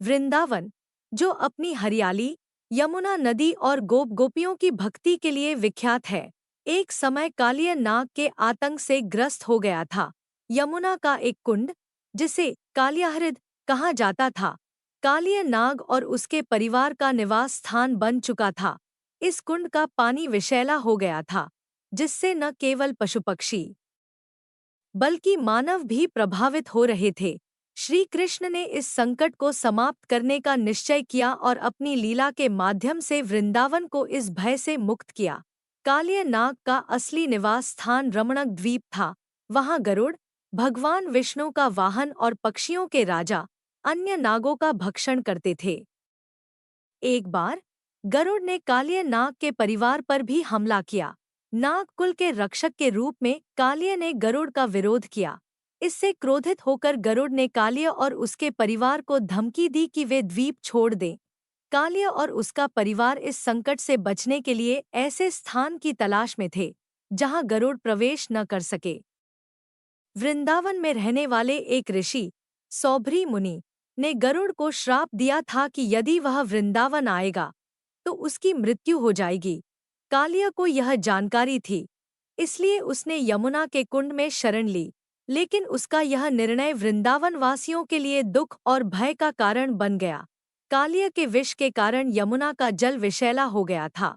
वृंदावन, जो अपनी हरियाली, यमुना नदी और गोप गोपियों की भक्ति के लिए विख्यात है, एक समय कालिय नाग के आतंक से ग्रस्त हो गया था। यमुना का एक कुंड, जिसे कालियाहृद कहा जाता था, कालिय नाग और उसके परिवार का निवास स्थान बन चुका था। इस कुंड का पानी विषैला हो गया था, जिससे न केवल पशु पक्षी बल्कि मानव भी प्रभावित हो रहे थे। श्री कृष्ण ने इस संकट को समाप्त करने का निश्चय किया और अपनी लीला के माध्यम से वृंदावन को इस भय से मुक्त किया। कालिय नाग का असली निवास स्थान रमणक द्वीप था। वहां गरुड़, भगवान विष्णु का वाहन और पक्षियों के राजा, अन्य नागों का भक्षण करते थे। एक बार गरुड़ ने कालिय नाग के परिवार पर भी हमला किया। नाग कुल के रक्षक के रूप में कालिय ने गरुड़ का विरोध किया। इससे क्रोधित होकर गरुड़ ने कालिय और उसके परिवार को धमकी दी कि वे द्वीप छोड़ दें। कालिय और उसका परिवार इस संकट से बचने के लिए ऐसे स्थान की तलाश में थे जहां गरुड़ प्रवेश न कर सके। वृंदावन में रहने वाले एक ऋषि, सौभरी मुनि, ने गरुड़ को श्राप दिया था कि यदि वह वृंदावन आएगा तो उसकी मृत्यु हो जाएगी। कालिय को यह जानकारी थी, इसलिए उसने यमुना के कुंड में शरण ली। लेकिन उसका यह निर्णय वृंदावन वासियों के लिए दुख और भय का कारण बन गया। कालिय के विष के कारण यमुना का जल विषैला हो गया था।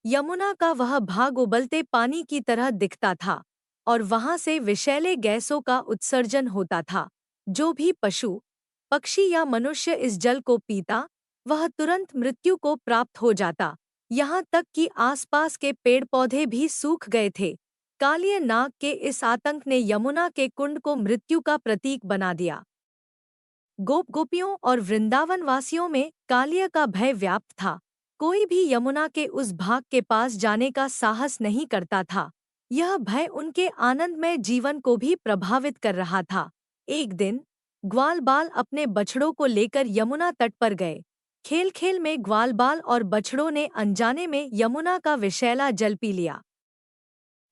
यमुना का वह भाग उबलते पानी की तरह दिखता था और वहां से विषैले गैसों का उत्सर्जन होता था। जो भी पशु, पक्षी या मनुष्य इस जल को पीता, वह तुरंत मृत्यु को प्राप्त हो जाता। यहाँ तक कि आसपास के पेड़ पौधे भी सूख गए थे। कालिय नाग के इस आतंक ने यमुना के कुंड को मृत्यु का प्रतीक बना दिया। गोप गोपियों और वृंदावन वासियों में कालिय का भय व्याप्त था। कोई भी यमुना के उस भाग के पास जाने का साहस नहीं करता था। यह भय उनके आनंदमय जीवन को भी प्रभावित कर रहा था। एक दिन ग्वालबाल अपने बछड़ों को लेकर यमुना तट पर गए। खेल खेल में ग्वालबाल और बछड़ों ने अनजाने में यमुना का विषैला जल पी लिया।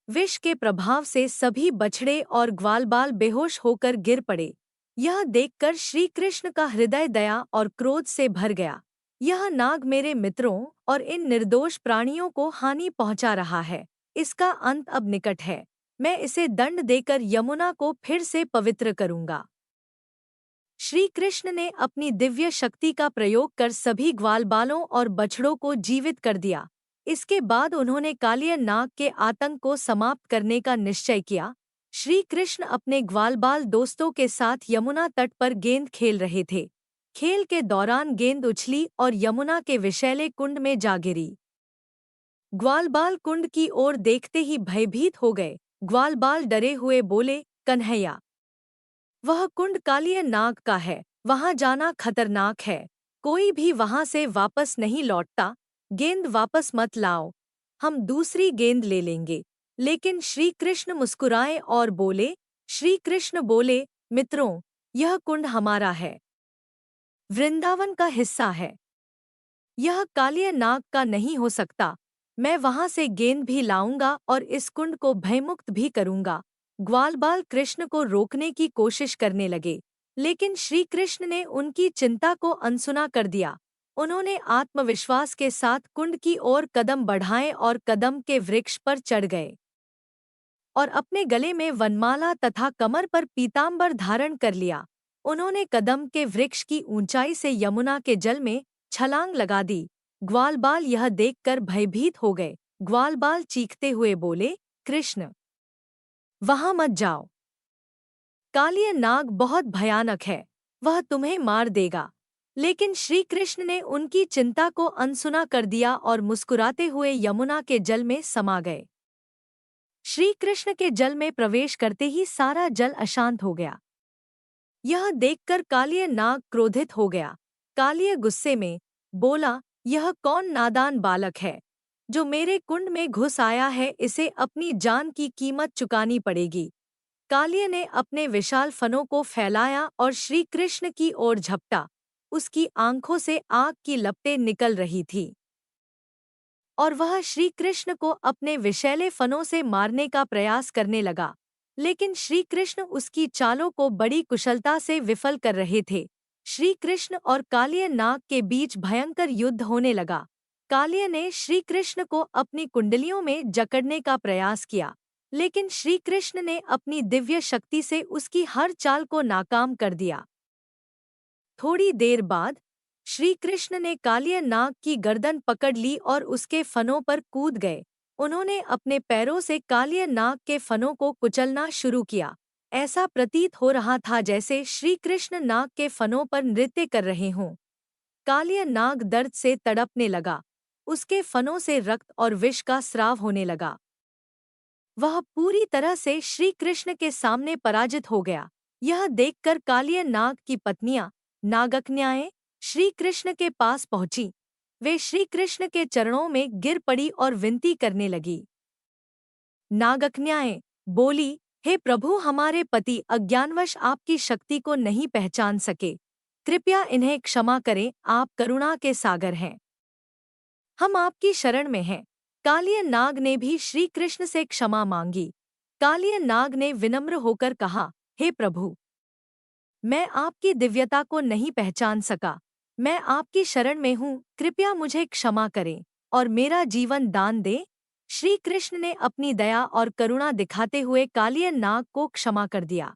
विष के प्रभाव से सभी बछड़े और ग्वालबाल बेहोश होकर गिर पड़े। यह देखकर श्री कृष्ण का हृदय दया और क्रोध से भर गया। यह नाग मेरे मित्रों और इन निर्दोष प्राणियों को हानि पहुंचा रहा है। इसका अंत अब निकट है। मैं इसे दंड देकर यमुना को फिर से पवित्र करूंगा। श्री कृष्ण ने अपनी दिव्य शक्ति का प्रयोग कर सभी ग्वालबालों और बछड़ों को जीवित कर दिया। इसके बाद उन्होंने कालिय नाग के आतंक को समाप्त करने का निश्चय किया। श्री कृष्ण अपने ग्वालबाल दोस्तों के साथ यमुना तट पर गेंद खेल रहे थे। खेल के दौरान गेंद उछली और यमुना के विषैले कुंड में जा गिरी। ग्वालबाल कुंड की ओर देखते ही भयभीत हो गए। ग्वालबाल डरे हुए बोले, कन्हैया, वह कुंड कालिय नाग का है, वहां जाना खतरनाक है। कोई भी वहां से वापस नहीं लौटता। गेंद वापस मत लाओ, हम दूसरी गेंद ले लेंगे। लेकिन श्री कृष्ण मुस्कुराए और बोले, श्री कृष्ण बोले, मित्रों, यह कुंड हमारा है, वृंदावन का हिस्सा है। यह कालिय नाग का नहीं हो सकता। मैं वहां से गेंद भी लाऊंगा और इस कुंड को भयमुक्त भी करूंगा। ग्वालबाल कृष्ण को रोकने की कोशिश करने लगे, लेकिन श्री कृष्ण ने उनकी चिंता को अनसुना कर दिया। उन्होंने आत्मविश्वास के साथ कुंड की ओर कदम बढ़ाए और कदम के वृक्ष पर चढ़ गए और अपने गले में वनमाला तथा कमर पर पीतांबर धारण कर लिया। उन्होंने कदम के वृक्ष की ऊंचाई से यमुना के जल में छलांग लगा दी। ग्वालबाल यह देखकर भयभीत हो गए। ग्वालबाल चीखते हुए बोले, कृष्ण, वहां मत जाओ। कालिय नाग बहुत भयानक है, वह तुम्हें मार देगा। लेकिन श्री कृष्ण ने उनकी चिंता को अनसुना कर दिया और मुस्कुराते हुए यमुना के जल में समा गए। श्री कृष्ण के जल में प्रवेश करते ही सारा जल अशांत हो गया। यह देखकर कालिय नाग क्रोधित हो गया। कालिय गुस्से में बोला, यह कौन नादान बालक है जो मेरे कुंड में घुस आया है, इसे अपनी जान की कीमत चुकानी पड़ेगी। कालिय ने अपने विशाल फनों को फैलाया और श्री कृष्ण की ओर झपटा। उसकी आंखों से आग की लपटें निकल रही थी और वह श्री कृष्ण को अपने विषैले फनों से मारने का प्रयास करने लगा। लेकिन श्री कृष्ण उसकी चालों को बड़ी कुशलता से विफल कर रहे थे। श्री कृष्ण और कालिय नाग के बीच भयंकर युद्ध होने लगा। कालिय ने श्री कृष्ण को अपनी कुंडलियों में जकड़ने का प्रयास किया, लेकिन श्री कृष्ण ने अपनी दिव्य शक्ति से उसकी हर चाल को नाकाम कर दिया। थोड़ी देर बाद श्री कृष्ण ने कालिय नाग की गर्दन पकड़ ली और उसके फनों पर कूद गए। उन्होंने अपने पैरों से कालिय नाग के फनों को कुचलना शुरू किया। ऐसा प्रतीत हो रहा था जैसे श्री कृष्ण नाग के फनों पर नृत्य कर रहे हों। कालिय नाग दर्द से तड़पने लगा। उसके फनों से रक्त और विष का स्राव होने लगा। वह पूरी तरह से श्री कृष्ण के सामने पराजित हो गया। यह देखकर कालिय नाग की पत्नियां, नागकन्याएं, श्री कृष्ण के पास पहुंची। वे श्री कृष्ण के चरणों में गिर पड़ी और विनती करने लगी। नागकन्याएं बोली, हे प्रभु, हमारे पति अज्ञानवश आपकी शक्ति को नहीं पहचान सके। कृपया इन्हें क्षमा करें, आप करुणा के सागर हैं। हम आपकी शरण में हैं। कालिय नाग ने भी श्री कृष्ण से क्षमा मांगी। कालिय नाग ने विनम्र होकर कहा, हे प्रभु, मैं आपकी दिव्यता को नहीं पहचान सका। मैं आपकी शरण में हूँ, कृपया मुझे क्षमा करें और मेरा जीवन दान दें। श्री कृष्ण ने अपनी दया और करुणा दिखाते हुए कालिय नाग को क्षमा कर दिया।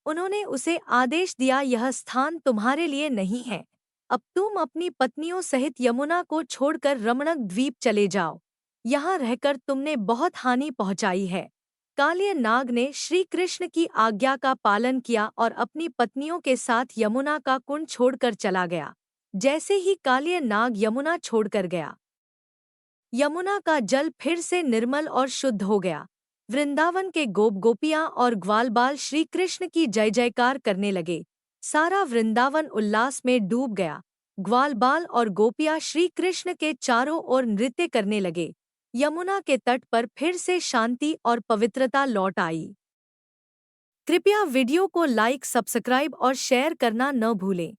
उन्होंने उसे आदेश दिया, यह स्थान तुम्हारे लिए नहीं है। अब तुम अपनी पत्नियों सहित यमुना को छोड़कर रमणक द्वीप चले जाओ। यहाँ रहकर तुमने बहुत हानि पहुंचाई है। कालिय नाग ने श्री कृष्ण की आज्ञा का पालन किया और अपनी पत्नियों के साथ यमुना का कुंड छोड़कर चला गया। जैसे ही कालिय नाग यमुना छोड़कर गया, यमुना का जल फिर से निर्मल और शुद्ध हो गया। वृंदावन के गोप गोपियां और ग्वालबाल श्री कृष्ण की जय जयकार करने लगे। सारा वृंदावन उल्लास में डूब गया। ग्वालबाल और गोपियां श्री कृष्ण के चारों ओर नृत्य करने लगे। यमुना के तट पर फिर से शांति और पवित्रता लौट आई। कृपया वीडियो को लाइक, सब्सक्राइब और शेयर करना न भूलें।